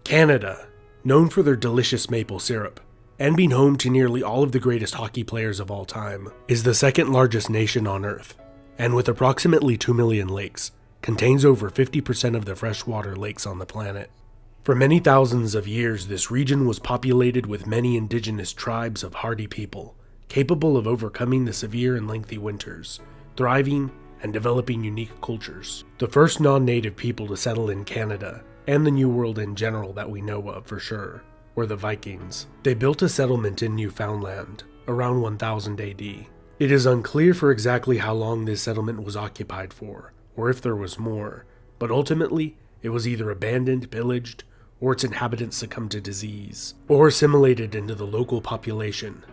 Canada, known for their delicious maple syrup, and being home to nearly all of the greatest hockey players of all time, is the second largest nation on Earth, and with approximately 2 million lakes, contains over 50% of the freshwater lakes on the planet. For many thousands of years, this region was populated with many indigenous tribes of hardy people, capable of overcoming the severe and lengthy winters, thriving and developing unique cultures. The first non-native people to settle in Canada, and the New World in general that we know of for sure, were the Vikings. They built a settlement in Newfoundland around 1000 AD. It is unclear for exactly how long this settlement was occupied for, or if there was more, but ultimately it was either abandoned, pillaged, or its inhabitants succumbed to disease, or assimilated into the local population.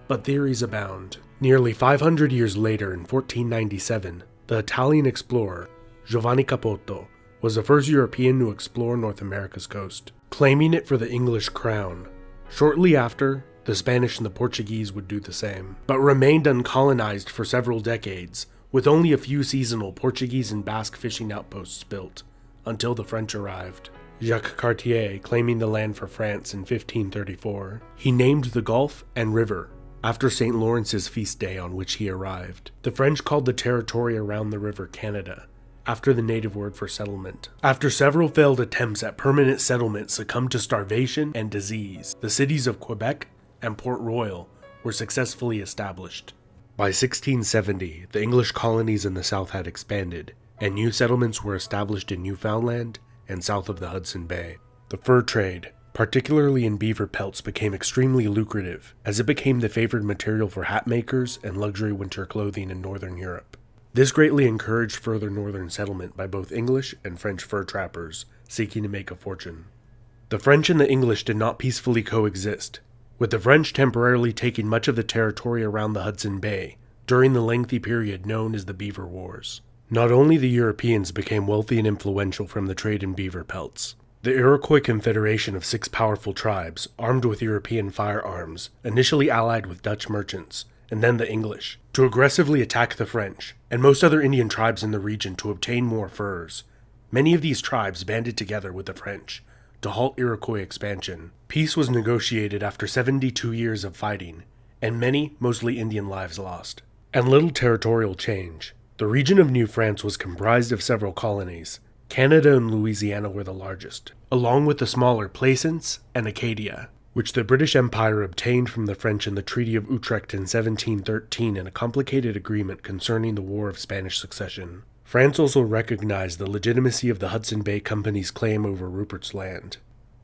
But theories abound. Nearly 500 years later, in 1497, the Italian explorer Giovanni Capoto was the first European to explore North America's coast, claiming it for the English crown. Shortly after, the Spanish and the Portuguese would do the same, but remained uncolonized for several decades, with only a few seasonal Portuguese and Basque fishing outposts built, until the French arrived. Jacques Cartier claiming the land for France in 1534. He named the gulf and river after St. Lawrence's feast day on which he arrived. The French called the territory around the river Canada, after the native word for settlement. After several failed attempts at permanent settlement succumbed to starvation and disease, the cities of Quebec and Port Royal were successfully established. By 1670, the English colonies in the south had expanded, and new settlements were established in Newfoundland and south of the Hudson Bay. The fur trade, particularly in beaver pelts, became extremely lucrative, as it became the favored material for hat makers and luxury winter clothing in northern Europe. This greatly encouraged further northern settlement by both English and French fur trappers seeking to make a fortune. The French and the English did not peacefully coexist, with the French temporarily taking much of the territory around the Hudson Bay during the lengthy period known as the Beaver Wars. Not only the Europeans became wealthy and influential from the trade in beaver pelts. The Iroquois Confederation of 6 powerful tribes, armed with European firearms, initially allied with Dutch merchants, and then the English, to aggressively attack the French, and most other Indian tribes in the region to obtain more furs. Many of these tribes banded together with the French to halt Iroquois expansion. Peace was negotiated after 72 years of fighting, and many, mostly Indian lives lost. And little territorial change. The region of New France was comprised of several colonies. Canada and Louisiana were the largest, along with the smaller Plaisance and Acadia, which the British Empire obtained from the French in the Treaty of Utrecht in 1713 in a complicated agreement concerning the War of Spanish Succession. France also recognized the legitimacy of the Hudson Bay Company's claim over Rupert's Land.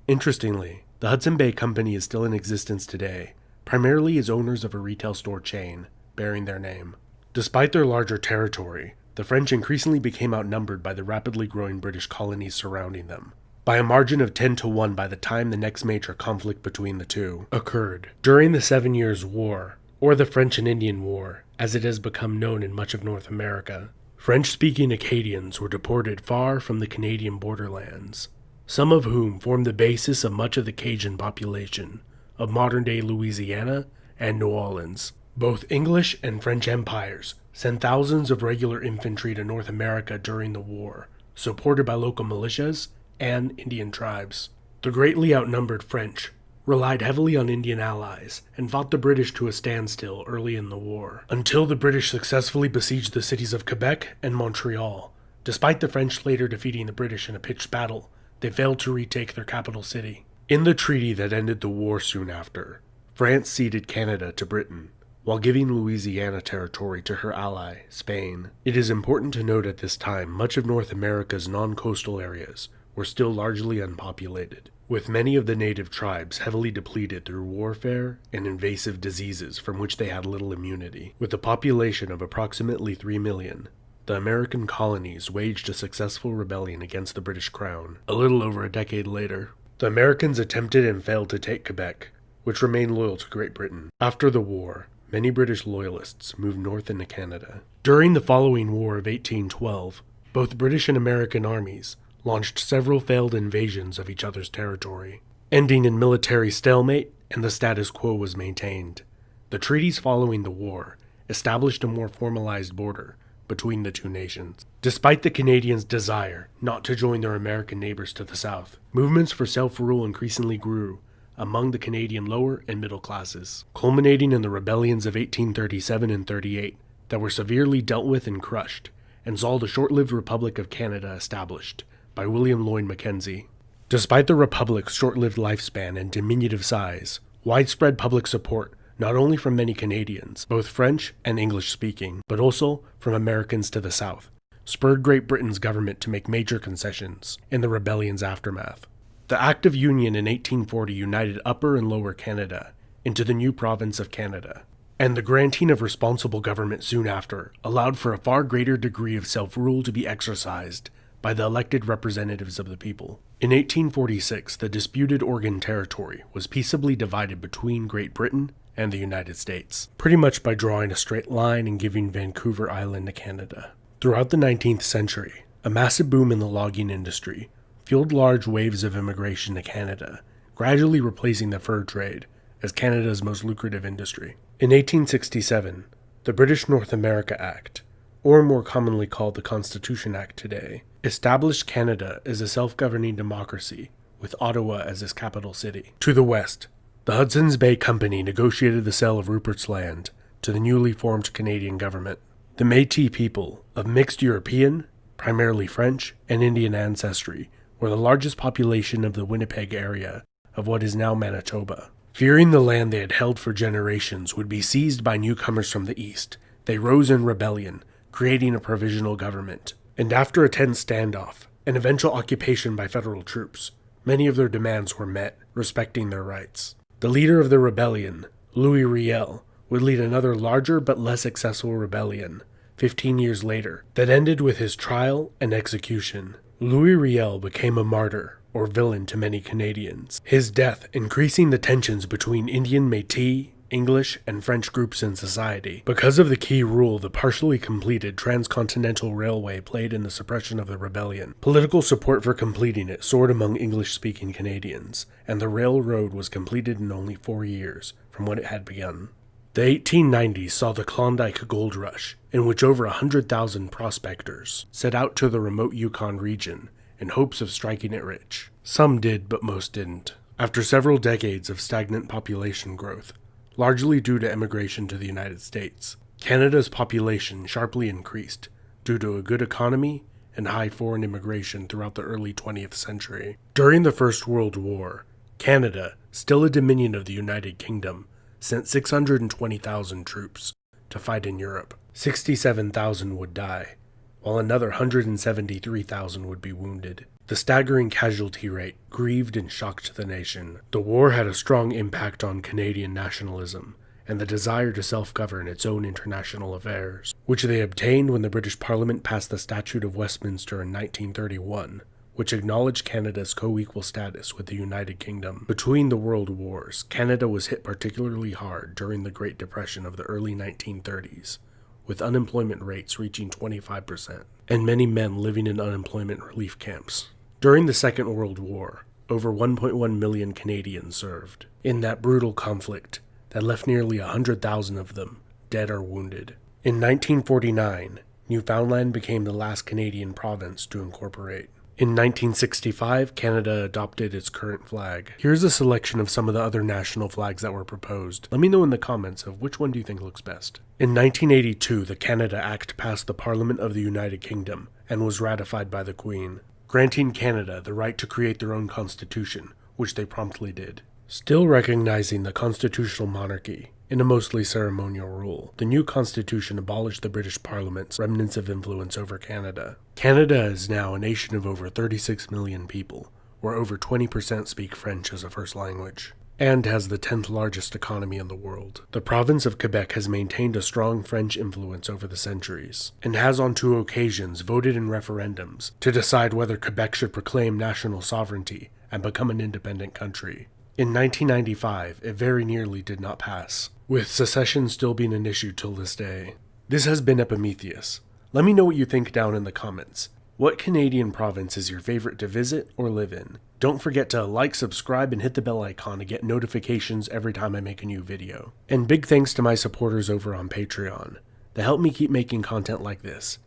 Interestingly, the Hudson Bay Company is still in existence today, primarily as owners of a retail store chain, bearing their name. Despite their larger territory, the French increasingly became outnumbered by the rapidly growing British colonies surrounding them, by a margin of 10-1 by the time the next major conflict between the two occurred. During the 7 Years' War, or the French and Indian War, as it has become known in much of North America, French-speaking Acadians were deported far from the Canadian borderlands, some of whom formed the basis of much of the Cajun population of modern-day Louisiana and New Orleans. Both English and French empires sent thousands of regular infantry to North America during the war, supported by local militias and Indian tribes. The greatly outnumbered French relied heavily on Indian allies and fought the British to a standstill early in the war, until the British successfully besieged the cities of Quebec and Montreal. Despite the French later defeating the British in a pitched battle, they failed to retake their capital city. In the treaty that ended the war soon after, France ceded Canada to Britain, while giving Louisiana territory to her ally, Spain. It is important to note at this time much of North America's non-coastal areas were still largely unpopulated, with many of the native tribes heavily depleted through warfare and invasive diseases from which they had little immunity. With a population of approximately 3 million, the American colonies waged a successful rebellion against the British Crown. A little over a decade later, the Americans attempted and failed to take Quebec, which remained loyal to Great Britain. After the war, many British loyalists moved north into Canada. During the following War of 1812, both British and American armies launched several failed invasions of each other's territory, ending in military stalemate, and the status quo was maintained. The treaties following the war established a more formalized border between the two nations. Despite the Canadians' desire not to join their American neighbors to the south, movements for self-rule increasingly grew among the Canadian lower and middle classes, culminating in the rebellions of 1837 and 38 that were severely dealt with and crushed, and saw the short-lived Republic of Canada established by William Lloyd Mackenzie. Despite the Republic's short-lived lifespan and diminutive size, widespread public support, not only from many Canadians, both French and English-speaking, but also from Americans to the south, spurred Great Britain's government to make major concessions in the rebellion's aftermath. The Act of Union in 1840 united Upper and Lower Canada into the new province of Canada, and the granting of responsible government soon after allowed for a far greater degree of self-rule to be exercised by the elected representatives of the people. In 1846, the disputed Oregon Territory was peaceably divided between Great Britain and the United States, pretty much by drawing a straight line and giving Vancouver Island to Canada. Throughout the 19th century, a massive boom in the logging industry fueled large waves of immigration to Canada, gradually replacing the fur trade as Canada's most lucrative industry. In 1867, the British North America Act, or more commonly called the Constitution Act today, established Canada as a self-governing democracy with Ottawa as its capital city. To the west, the Hudson's Bay Company negotiated the sale of Rupert's Land to the newly formed Canadian government. The Métis people, of mixed European, primarily French, and Indian ancestry, were the largest population of the Winnipeg area of what is now Manitoba. Fearing the land they had held for generations would be seized by newcomers from the east, they rose in rebellion, creating a provisional government. And after a tense standoff, and eventual occupation by federal troops, many of their demands were met, respecting their rights. The leader of the rebellion, Louis Riel, would lead another larger but less successful rebellion 15 years later that ended with his trial and execution. Louis Riel became a martyr, or villain, to many Canadians, his death increasing the tensions between Indian Métis, English, and French groups in society. Because of the key role the partially completed Transcontinental Railway played in the suppression of the rebellion, political support for completing it soared among English-speaking Canadians, and the railroad was completed in only 4 years from when it had begun. The 1890s saw the Klondike Gold Rush, in which over 100,000 prospectors set out to the remote Yukon region in hopes of striking it rich. Some did, but most didn't. After several decades of stagnant population growth, largely due to emigration to the United States, Canada's population sharply increased due to a good economy and high foreign immigration throughout the early 20th century. During the First World War, Canada, still a dominion of the United Kingdom, sent 620,000 troops to fight in Europe. 67,000 would die, while another 173,000 would be wounded. The staggering casualty rate grieved and shocked the nation. The war had a strong impact on Canadian nationalism and the desire to self-govern its own international affairs, which they obtained when the British Parliament passed the Statute of Westminster in 1931, which acknowledged Canada's co-equal status with the United Kingdom. Between the World Wars, Canada was hit particularly hard during the Great Depression of the early 1930s, with unemployment rates reaching 25%, and many men living in unemployment relief camps. During the Second World War, over 1.1 million Canadians served in that brutal conflict that left nearly 100,000 of them dead or wounded. In 1949, Newfoundland became the last Canadian province to incorporate. In 1965, Canada adopted its current flag. Here's a selection of some of the other national flags that were proposed. Let me know in the comments of which one do you think looks best. In 1982, the Canada Act passed the Parliament of the United Kingdom and was ratified by the Queen, granting Canada the right to create their own constitution, which they promptly did. Still recognizing the constitutional monarchy in a mostly ceremonial rule, the new constitution abolished the British Parliament's remnants of influence over Canada. Canada is now a nation of over 36 million people, where over 20% speak French as a first language, and has the 10th largest economy in the world. The province of Quebec has maintained a strong French influence over the centuries, and has on 2 occasions voted in referendums to decide whether Quebec should proclaim national sovereignty and become an independent country. In 1995, it very nearly did not pass, with secession still being an issue till this day. This has been Epimetheus. Let me know what you think down in the comments. What Canadian province is your favorite to visit or live in? Don't forget to like, subscribe, and hit the bell icon to get notifications every time I make a new video. And big thanks to my supporters over on Patreon. that help me keep making content like this.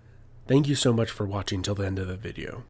Thank you so much for watching till the end of the video.